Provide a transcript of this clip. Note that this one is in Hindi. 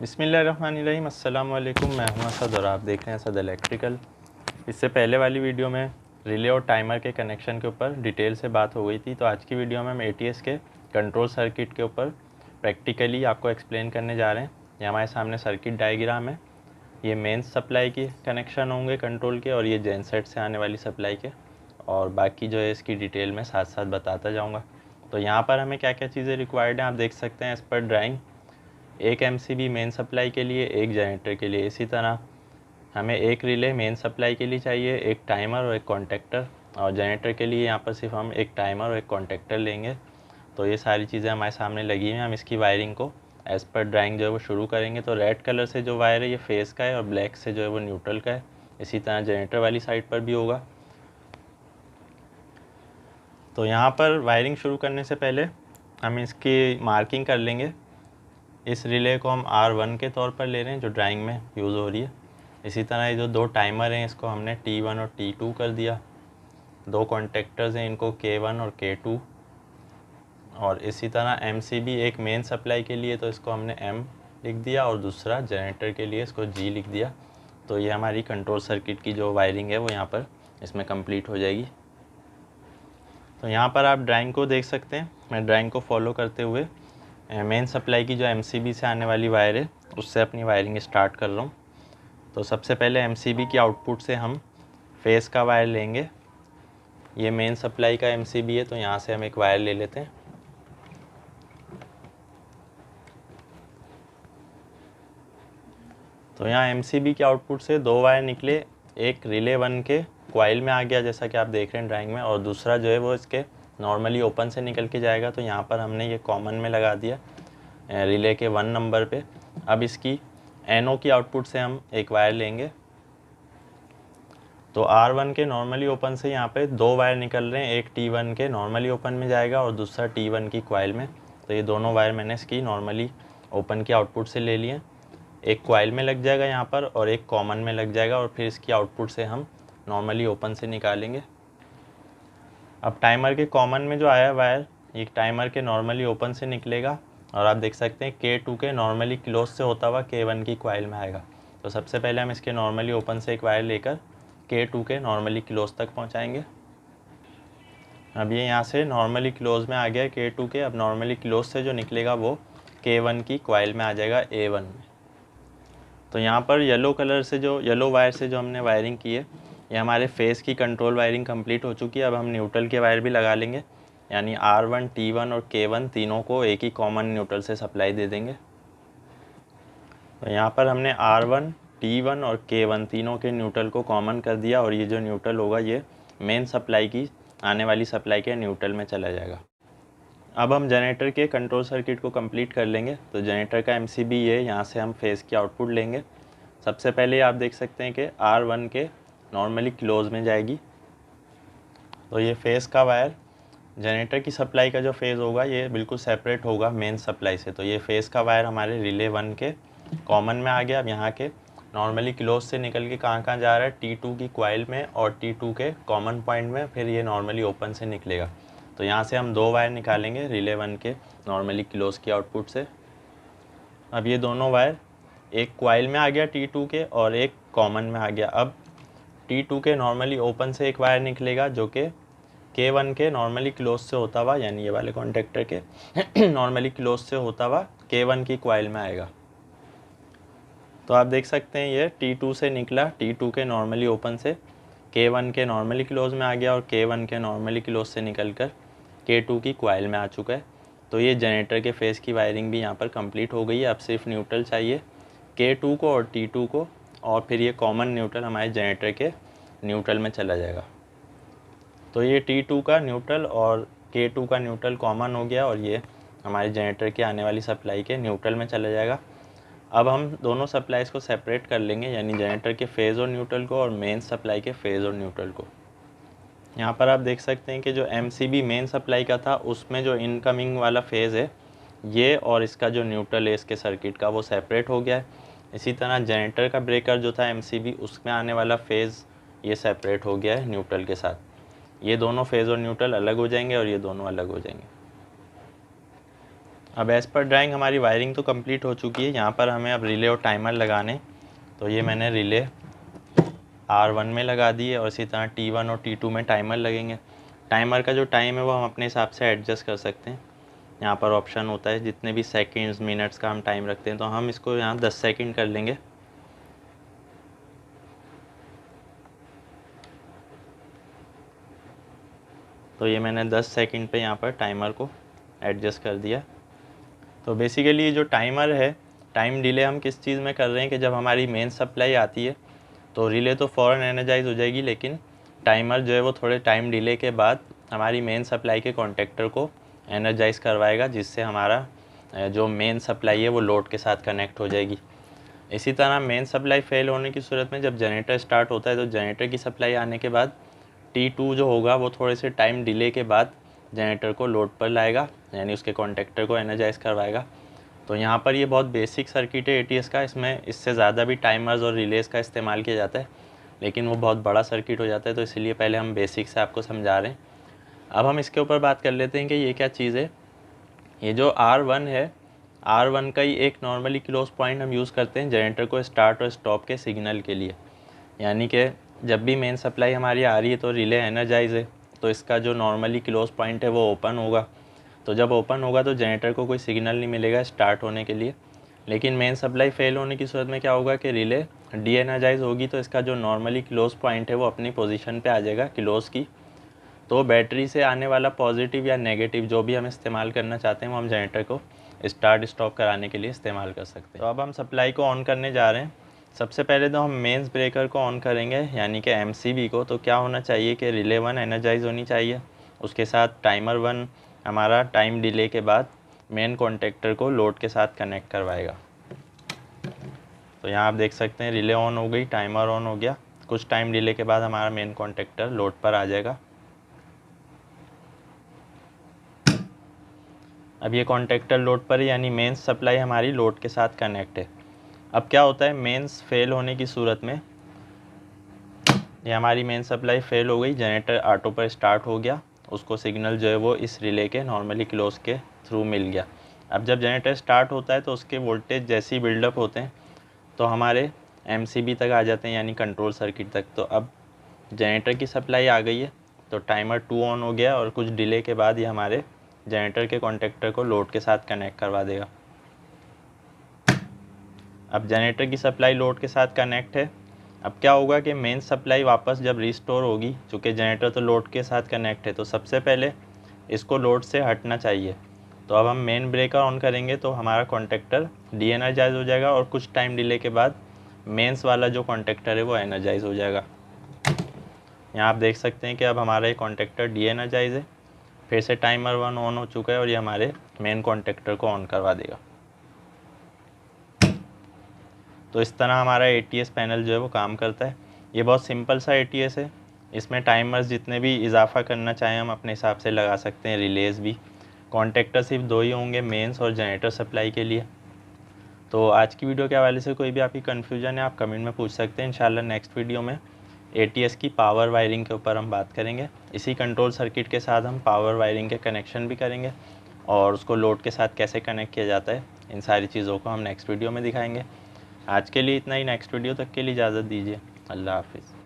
बिस्मिल्लाहिर्रहमानिर्रहीम। अस्सलाम वालेकुम। मैं हूं असद और आप देख रहे हैं असद इलेक्ट्रिकल। इससे पहले वाली वीडियो में रिले और टाइमर के कनेक्शन के ऊपर डिटेल से बात हो गई थी। तो आज की वीडियो में हम एटीएस के कंट्रोल सर्किट के ऊपर प्रैक्टिकली आपको एक्सप्लेन करने जा रहे हैं। ये हमारे सामने सर्किट डायग्राम है। ये मेन सप्लाई के कनेक्शन होंगे कंट्रोल के, और ये जेनसेट से आने वाली सप्लाई के, और बाकी जो है इसकी डिटेल में साथ साथ बताता जाऊँगा। तो यहाँ पर हमें क्या क्या चीज़ें रिक्वायर्ड हैं आप देख सकते हैं एज़ पर ड्राइंग। एक एमसीबी मेन सप्लाई के लिए, एक जनरेटर के लिए। इसी तरह हमें एक रिले मेन सप्लाई के लिए चाहिए, एक टाइमर और एक कॉन्टेक्टर, और जनरेटर के लिए यहाँ पर सिर्फ हम एक टाइमर और एक कॉन्टेक्टर लेंगे। तो ये सारी चीज़ें हमारे सामने लगी हुई हैं। हम इसकी वायरिंग को एज़ पर ड्राइंग जो है वो शुरू करेंगे। तो रेड कलर से जो वायर है ये फेस का है और ब्लैक से जो है वो न्यूट्रल का है। इसी तरह जनरेटर वाली साइड पर भी होगा। तो यहाँ पर वायरिंग शुरू करने से पहले हम इसकी मार्किंग कर लेंगे। इस रिले को हम R1 के तौर पर ले रहे हैं जो ड्राइंग में यूज़ हो रही है। इसी तरह ये जो दो टाइमर हैं इसको हमने T1 और T2 कर दिया। दो कॉन्टेक्टर्स हैं, इनको K1 और K2। और इसी तरह MCB एक मेन सप्लाई के लिए, तो इसको हमने M लिख दिया, और दूसरा जनरेटर के लिए इसको G लिख दिया। तो ये हमारी कंट्रोल सर्किट की जो वायरिंग है वो यहाँ पर इसमें कंप्लीट हो जाएगी। तो यहाँ पर आप ड्राइंग को देख सकते हैं। मैं ड्राइंग को फॉलो करते हुए मेन सप्लाई की जो MCB से आने वाली वायर है उससे अपनी वायरिंग स्टार्ट कर रहा हूँ। तो सबसे पहले MCB की आउटपुट से हम फेस का वायर लेंगे। ये मेन सप्लाई का MCB है, तो यहाँ से हम एक वायर ले लेते हैं। तो यहाँ MCB की आउटपुट से दो वायर निकले। एक रिले 1 के कॉइल में आ गया जैसा कि आप देख रहे हैं ड्राइंग में, और दूसरा जो है वो इसके नॉर्मली ओपन से निकल के जाएगा। तो यहाँ पर हमने ये कॉमन में लगा दिया रिले के 1 नंबर पे। अब इसकी NO की आउटपुट से हम एक वायर लेंगे। तो R1 के नॉर्मली ओपन से यहाँ पे दो वायर निकल रहे हैं। एक T1 के नॉर्मली ओपन में जाएगा और दूसरा T1 की कॉइल में। तो ये दोनों वायर मैंने इसकी नॉर्मली ओपन की आउटपुट से ले लिए। एक कॉइल में लग जाएगा यहाँ पर और एक कॉमन में लग जाएगा, और फिर इसकी आउटपुट से हम नॉर्मली ओपन से निकालेंगे। अब टाइमर के कॉमन में जो आया वायर, ये टाइमर के नॉर्मली ओपन से निकलेगा, और आप देख सकते हैं K2 के नॉर्मली क्लोज से होता हुआ K1 की कॉइल में आएगा। तो सबसे पहले हम इसके नॉर्मली ओपन से एक वायर लेकर K2 के नॉर्मली क्लोज तक पहुंचाएंगे। अब ये यहाँ से नॉर्मली क्लोज में आ गया K2 के। अब नॉर्मली क्लोज से जो निकलेगा वो K1 की कॉइल में आ जाएगा A1 में। तो यहाँ पर येलो वायर से जो हमने वायरिंग की है, ये हमारे फेस की कंट्रोल वायरिंग कंप्लीट हो चुकी है। अब हम न्यूट्रल के वायर भी लगा लेंगे, यानी R1, T1 और K1 तीनों को एक ही कॉमन न्यूट्रल से सप्लाई दे देंगे। तो यहाँ पर हमने R1, T1 और K1 तीनों के न्यूट्रल को कॉमन कर दिया, और ये जो न्यूट्रल होगा ये मेन सप्लाई की आने वाली सप्लाई के न्यूट्रल में चला जाएगा। अब हम जनरेटर के कंट्रोल सर्किट को कंप्लीट कर लेंगे। तो जनरेटर का MCB ये, यहाँ से हम फेस की आउटपुट लेंगे। सबसे पहले आप देख सकते हैं कि R1 के नॉर्मली क्लोज में जाएगी। तो ये फेस का वायर, जनरेटर की सप्लाई का जो फेज़ होगा ये बिल्कुल सेपरेट होगा मेन सप्लाई से। तो ये फेस का वायर हमारे रिले 1 के कॉमन में आ गया। अब यहाँ के नॉर्मली क्लोज से निकल के कहाँ जा रहा है, T2 की कॉइल में और T2 के कॉमन पॉइंट में, फिर ये नॉर्मली ओपन से निकलेगा। तो यहाँ से हम दो वायर निकालेंगे रिले 1 के नॉर्मली क्लोज की आउटपुट से। अब ये दोनों वायर, एक कॉइल में आ गया T2 के और एक कॉमन में आ गया। अब T2 के नॉर्मली ओपन से एक वायर निकलेगा जो कि K1 के नॉर्मली क्लोज से होता हुआ, यानी ये वाले कॉन्टेक्टर के नॉर्मली क्लोज से होता हुआ K1 की कॉइल में आएगा। तो आप देख सकते हैं ये T2 से निकला, T2 के नॉर्मली ओपन से K1 के नॉर्मली क्लोज में आ गया, और K1 के नॉर्मली क्लोज से निकलकर K2 की कॉइल में आ चुका है। तो ये जनरेटर के फेस की वायरिंग भी यहाँ पर कंप्लीट हो गई है। अब सिर्फ न्यूट्रल चाहिए K2 को और T2 को, और फिर ये कॉमन न्यूट्रल हमारे जनरेटर के न्यूट्रल में चला जाएगा। तो ये T2 का न्यूट्रल और K2 का न्यूट्रल कॉमन हो गया, और ये हमारे जनरेटर के आने वाली सप्लाई के न्यूट्रल में चला जाएगा। अब हम दोनों सप्लाईज को सेपरेट कर लेंगे, यानी जनरेटर के फेज़ और न्यूट्रल को, और मेन सप्लाई के फेज़ और न्यूट्रल को। यहाँ पर आप देख सकते हैं कि जो MCB मेन सप्लाई का था उसमें जो इनकमिंग वाला फेज़ है ये, और इसका जो न्यूट्रल है इसके सर्किट का, वो सेपरेट हो गया है। इसी तरह जनरेटर का ब्रेकर जो था MCB, उसमें आने वाला फेज़ ये सेपरेट हो गया है न्यूट्रल के साथ। ये दोनों फेज़ और न्यूट्रल अलग हो जाएंगे और ये दोनों अलग हो जाएंगे। अब एज़ पर ड्राइंग हमारी वायरिंग तो कंप्लीट हो चुकी है। यहाँ पर हमें अब रिले और टाइमर लगाने, तो ये मैंने रिले R1 में लगा दी है और इसी तरह T1 और T2 में टाइमर लगेंगे। टाइमर का जो टाइम है वो हम अपने हिसाब से एडजस्ट कर सकते हैं। यहाँ पर ऑप्शन होता है जितने भी सेकंड्स मिनट्स का हम टाइम रखते हैं, तो हम इसको यहाँ 10 सेकंड कर लेंगे। तो ये मैंने 10 सेकंड पे यहाँ पर टाइमर को एडजस्ट कर दिया। तो बेसिकली ये जो टाइमर है, टाइम डिले हम किस चीज़ में कर रहे हैं कि जब हमारी मेन सप्लाई आती है तो रिले तो फ़ौरन एनर्जाइज हो जाएगी, लेकिन टाइमर जो है वो थोड़े टाइम डिले के बाद हमारी मेन सप्लाई के कॉन्टेक्टर को एनर्जाइज करवाएगा, जिससे हमारा जो मेन सप्लाई है वो लोड के साथ कनेक्ट हो जाएगी। इसी तरह मेन सप्लाई फेल होने की सूरत में जब जनरेटर स्टार्ट होता है तो जनरेटर की सप्लाई आने के बाद T2 जो होगा वो थोड़े से टाइम डिले के बाद जनरेटर को लोड पर लाएगा, यानी उसके कॉन्टेक्टर को एनर्जाइज करवाएगा। तो यहाँ पर ये बहुत बेसिक सर्किट है ATS का, इसमें इससे ज़्यादा भी टाइमर्स और रिलेज का इस्तेमाल किया जाता है, लेकिन वो बहुत बड़ा सर्किट हो जाता है, तो इसीलिए पहले हम बेसिक से आपको समझा रहे हैं। अब हम इसके ऊपर बात कर लेते हैं कि ये क्या चीज़ है। ये जो R1 है, R1 का ही एक नॉर्मली क्लोज पॉइंट हम यूज़ करते हैं जनरेटर को स्टार्ट और स्टॉप के सिग्नल के लिए। यानी कि जब भी मेन सप्लाई हमारी आ रही है तो रिले एनर्जाइज है, तो इसका जो नॉर्मली क्लोज पॉइंट है वो ओपन होगा। तो जब ओपन होगा तो जनरेटर को कोई सिग्नल नहीं मिलेगा स्टार्ट होने के लिए। लेकिन मेन सप्लाई फेल होने की सूरत में क्या होगा कि रिले डी एनर्जाइज होगी, तो इसका जो नॉर्मली क्लोज पॉइंट है वो अपनी पोजीशन पे आ जाएगा क्लोज की। तो बैटरी से आने वाला पॉजिटिव या नेगेटिव जो भी हम इस्तेमाल करना चाहते हैं वो हम जनरेटर को स्टार्ट स्टॉप कराने के लिए इस्तेमाल कर सकते हैं। तो अब हम सप्लाई को ऑन करने जा रहे हैं। सबसे पहले तो हम मेंस ब्रेकर को ऑन करेंगे, यानी कि MCB को। तो क्या होना चाहिए कि रिले 1 एनर्जाइज होनी चाहिए, उसके साथ टाइमर 1 हमारा टाइम डिले के बाद मेन कॉन्टेक्टर को लोड के साथ कनेक्ट करवाएगा। तो यहाँ आप देख सकते हैं रिले ऑन हो गई, टाइमर ऑन हो गया। कुछ टाइम डिले के बाद हमारा मेन कॉन्टेक्टर लोड पर आ जाएगा। अब ये कॉन्टेक्टर लोड पर है, यानी मेंस सप्लाई हमारी लोड के साथ कनेक्ट है। अब क्या होता है मेंस फेल होने की सूरत में, ये हमारी मेन सप्लाई फेल हो गई, जनरेटर ऑटो पर स्टार्ट हो गया, उसको सिग्नल जो है वो इस रिले के नॉर्मली क्लोज के थ्रू मिल गया। अब जब जनरेटर स्टार्ट होता है तो उसके वोल्टेज जैसे ही बिल्डअप होते हैं तो हमारे MCB तक आ जाते हैं, यानी कंट्रोल सर्किट तक। तो अब जनरेटर की सप्लाई आ गई है, तो टाइमर 2 ऑन हो गया और कुछ डिले के बाद ये हमारे जनरेटर के कॉन्टेक्टर को लोड के साथ कनेक्ट करवा देगा। अब जनरेटर की सप्लाई लोड के साथ कनेक्ट है। अब क्या होगा कि मेन सप्लाई वापस जब रिस्टोर होगी, चूँकि जनरेटर तो लोड के साथ कनेक्ट है, तो सबसे पहले इसको लोड से हटना चाहिए। तो अब हम मेन ब्रेकर ऑन करेंगे तो हमारा कॉन्टेक्टर डी एनर्जाइज हो जाएगा और कुछ टाइम डिले के बाद मेंस वाला जो कॉन्टेक्टर है वो एनर्जाइज हो जाएगा। यहाँ आप देख सकते हैं कि अब हमारा ये कॉन्टेक्टर डी एनर्जाइज है। फिर से टाइमर 1 ऑन हो चुका है और ये हमारे मेन कॉन्टेक्टर को ऑन करवा देगा। तो इस तरह हमारा ATS पैनल जो है वो काम करता है। ये बहुत सिंपल सा ATS है। इसमें टाइमर्स जितने भी इजाफा करना चाहें हम अपने हिसाब से लगा सकते हैं, रिलेज भी। कॉन्टेक्टर सिर्फ 2 ही होंगे, मेंस और जनरेटर सप्लाई के लिए। तो आज की वीडियो के हवाले से कोई भी आपकी कन्फ्यूजन है आप कमेंट में पूछ सकते हैं। इंशाल्लाह नेक्स्ट वीडियो में ATS की पावर वायरिंग के ऊपर हम बात करेंगे। इसी कंट्रोल सर्किट के साथ हम पावर वायरिंग के कनेक्शन भी करेंगे और उसको लोड के साथ कैसे कनेक्ट किया जाता है, इन सारी चीज़ों को हम नेक्स्ट वीडियो में दिखाएंगे। आज के लिए इतना ही। नेक्स्ट वीडियो तक के लिए इजाज़त दीजिए। अल्लाह हाफिज़।